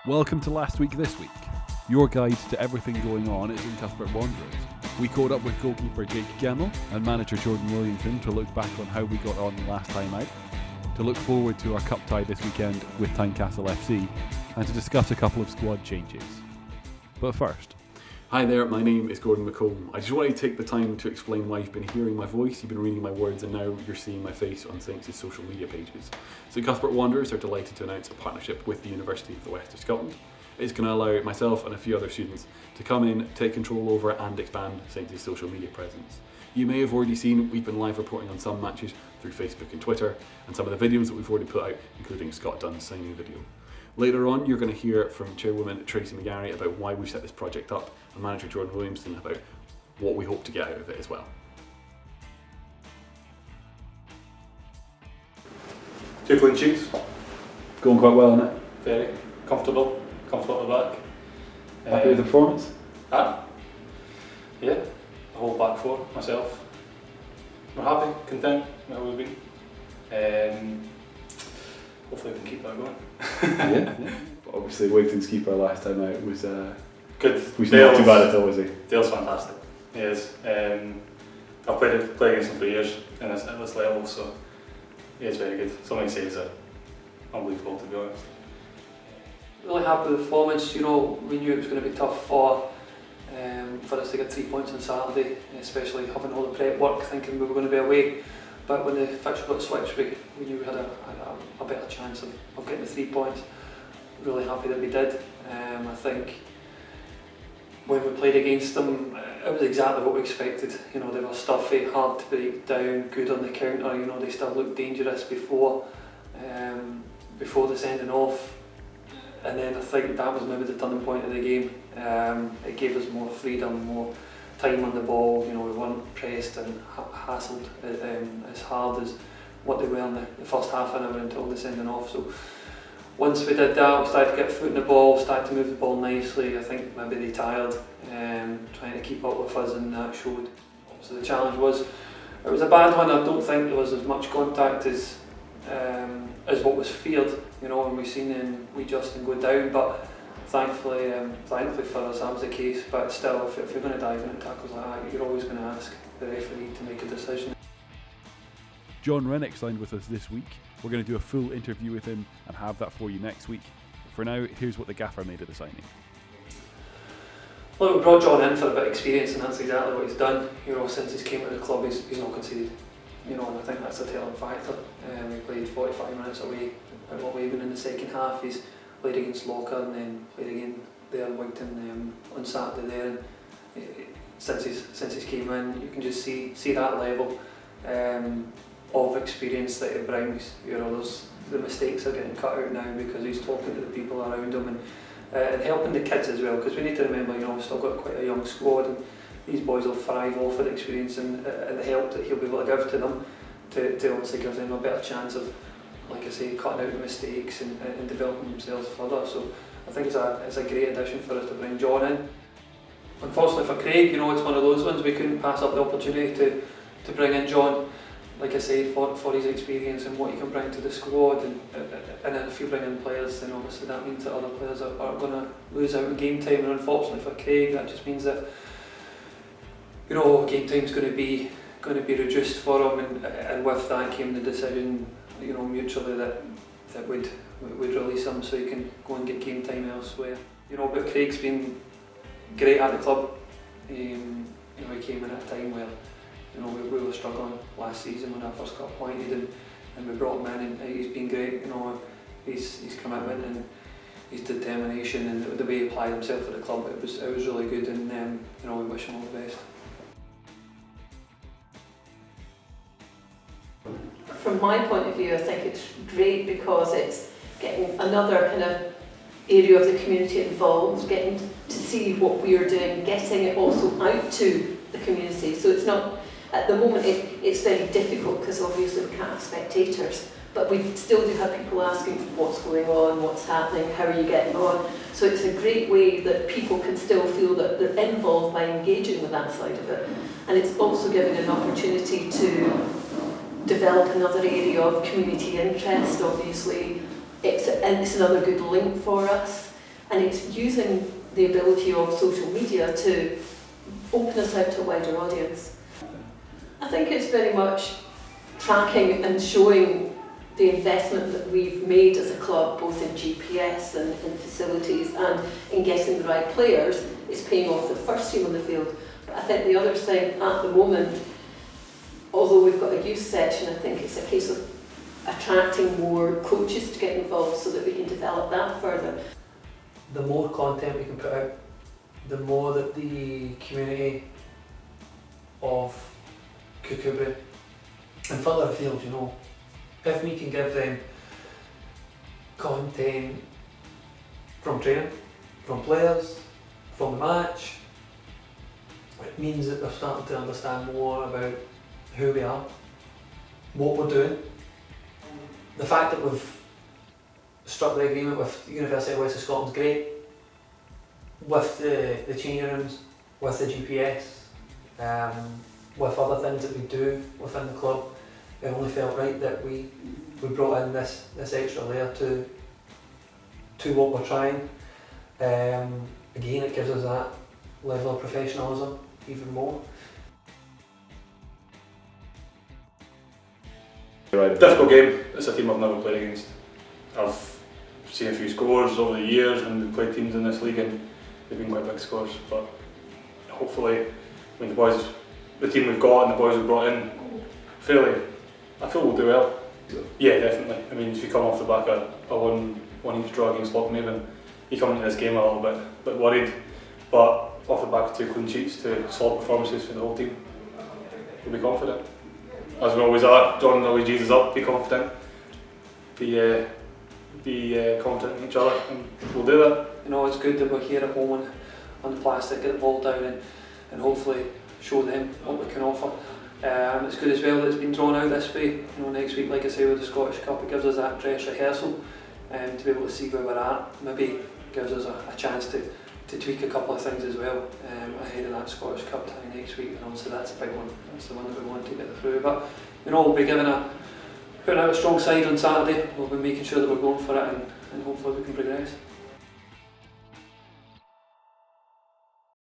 Welcome to Last Week This Week, your guide to everything going on at Cuthbert Wanderers. We caught up with goalkeeper Jake Gemmell and manager Jordan Williamson to look back on how we got on last time out, to look forward to our cup tie this weekend with Tynecastle FC, and to discuss a couple of squad changes. But first... Hi there, my name is Gordon McComb. I just wanted to take the time to explain why you've been hearing my voice, you've been reading my words, and now you're seeing my face on Saints' social media pages. So Cuthbert Wanderers are delighted to announce a partnership with the University of the West of Scotland. It's going to allow myself and a few other students to come in, take control over and expand Saints' social media presence. You may have already seen we've been live reporting on some matches through Facebook and Twitter, and some of the videos that we've already put out, including Scott Dunn's signing video. Later on, you're going to hear from Chairwoman Tracy McGarry about why we set this project up, and Manager Jordan Williamson about what we hope to get out of it as well. Two clean sheets. Going quite well, isn't it? Very comfortable at the back. Happy with the performance? Yeah, the whole back four, myself. We're happy, content with how we've been. Hopefully we can keep that going. yeah. Obviously, Wigton's keeper last time out was good. Was not too bad at all, was he? Dale's fantastic. He is. I've played against him for years at this level, so he is very good. Something says that unbelievable, to be honest. Really happy with the performance. We knew it was going to be tough for us to get 3 points on Saturday, especially having all the prep work, thinking we were going to be away. But when the fixture got switched, we knew we had a better chance of getting the 3 points. Really happy that we did. I think when we played against them, it was exactly what we expected. They were stuffy, hard to break down, good on the counter. They still looked dangerous before the sending off. And then I think that was maybe the turning point of the game. It gave us more freedom, more time on the ball. We weren't pressed and hassled as hard as what they were in the first half an hour until the sending off. So once we did that, we started to get foot in the ball, started to move the ball nicely. I think maybe they tired trying to keep up with us, and that showed. So the challenge was, it was a bad one. I don't think there was as much contact as what was feared. When we seen we Justin go down, but thankfully for us that was the case. But still, if you're going to dive into tackles like that, you're always going to ask the referee to make a decision. John Rennick signed with us this week. We're going to do a full interview with him and have that for you next week. But for now, here's what the gaffer made of the signing. Well, we brought John in for a bit of experience, and that's exactly what he's done. Since he's came to the club, he's not conceded. And I think that's a telling factor. We played 45 minutes away even in the second half. He's played against Locker and then played again there in Wigton on Saturday there. And since he's came in, you can just see that level of experience that he brings. The mistakes are getting cut out now because he's talking to the people around him and helping the kids as well. Because we need to remember, we've still got quite a young squad, and these boys will thrive off of the experience and the help that he'll be able to give to them to obviously give them a better chance of, like I say, cutting out the mistakes and developing themselves further. So I think it's a great addition for us to bring John in. Unfortunately for Craig, it's one of those ones we couldn't pass up the opportunity to bring in John, like I say, for his experience and what he can bring to the squad. And if you bring in players, then obviously that means that other players are going to lose out on game time. And unfortunately for Craig, that just means that game time's going to be reduced for him, and with that came the decision, mutually that we'd release him so he can go and get game time elsewhere. But Craig's been great at the club. He came in at a time where we were struggling last season when I first got appointed, and we brought him in, and he's been great. His commitment and his determination and the way he applied himself at the club, it was really good, and we wish him all the best. From my point of view, I think it's great because it's getting another kind of area of the community involved, getting to see what we are doing, getting it also out to the community. So it's not, at the moment, it's very difficult because obviously we can't have spectators, but we still do have people asking what's going on, what's happening, how are you getting on. So it's a great way that people can still feel that they're involved by engaging with that side of it. And it's also giving an opportunity to develop another area of community interest. Obviously, it's another good link for us. and it's using the ability of social media to open us out to a wider audience. I think it's very much tracking and showing the investment that we've made as a club, both in GPS and in facilities and in getting the right players, is paying off the first team on the field. But I think the other thing at the moment, although we've got a youth section, I think it's a case of attracting more coaches to get involved so that we can develop that further. The more content we can put out, the more that the community of Kukubri and further afield, you know, if we can give them content from training, from players, from the match, it means that they're starting to understand more about who we are, what we're doing. The fact that we've struck the agreement with the University of West of Scotland is great, with the changing rooms, with the GPS, with other things that we do within the club. It only felt right that we brought in this extra layer to what we're trying. Again, it gives us that level of professionalism even more. Right, difficult game. It's a team I've never played against. I've seen a few scores over the years when we've played teams in this league and they've been quite big scores, but hopefully, I mean, the team we've got and the boys we've brought in, I feel we'll do well. Yeah, definitely. I mean, if you come off the back of a one each draw against Lochmaven, you come into this game a little bit worried, but off the back of 2 clean sheets, 2 solid performances for the whole team, we'll be confident. As we always are. John always Jesus up, be confident, be confident in each other, and we'll do that. You know, it's good that we're here at home on the plastic, get the ball down and hopefully show them what we can offer. It's good as well that it's been drawn out this way. You know, next week, like I say, with the Scottish Cup, it gives us that dress rehearsal to be able to see where we're at. Maybe gives us a chance to tweak a couple of things as well ahead of that Scottish Cup tie next week, and obviously that's a big one. That's the one that we want to get through. But you know, we'll be putting out a strong side on Saturday. We'll be making sure that we're going for it, and hopefully we can progress.